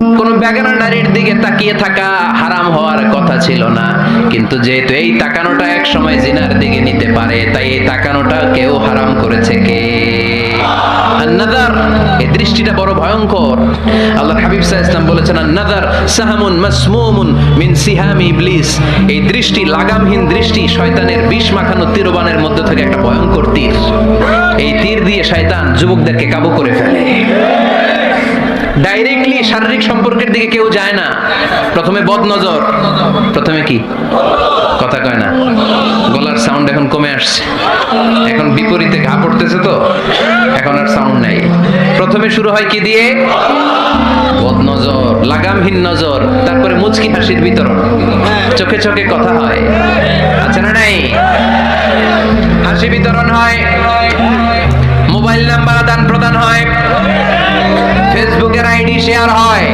কোন বেগানা নারীর দিকে তাকিয়ে থাকা হারাম হওয়ার কথা ছিল না, কিন্তু যেহেতু এই তাকানোটা এক সময় জিনার দিকে নিতে পারে, তাই এই তাকানোটা কেউ হারাম করেছে কে? আন-নাযার, এই দৃষ্টিটা বড় ভয়ঙ্কর। আল্লাহর হাবিব সাল্লাল্লাহু আলাইহি ওয়াসাল্লাম বলেছেন, আন-নাযার সাহামুন মাসমুমুন মিন সিহামি ইবলিস। এই দৃষ্টি, লাগামহীন দৃষ্টি, শয়তানের বিষ মাখানো তীরবানের মধ্যে থেকে একটা ভয়ঙ্কর তীর। এই তীর দিয়ে শয়তান যুবকদেরকে কাবু করে ফেলে। ডাইরেক্টলি শারীরিক সম্পর্কের দিকে কেউ যায় না, প্রথমে বদনজর, প্রথমে কি কথা কয় না, গলার সাউন্ড এখন কমে আসছে, এখন বিপরীতে ঘা পড়তেছে, তো এখন আর সাউন্ড নাই। প্রথমে শুরু হয় কি দিয়ে? বদনজর, লাগামহীন নজর, তারপরে মুচকি হাসির বিতরণ, চোখে চোখে কথা হয়, আছে না নাই? হাসি বিতরণ হয়, মোবাইল নাম্বার আদান প্রদান হয়, ফেসবুকের আইডি শেয়ার হয়,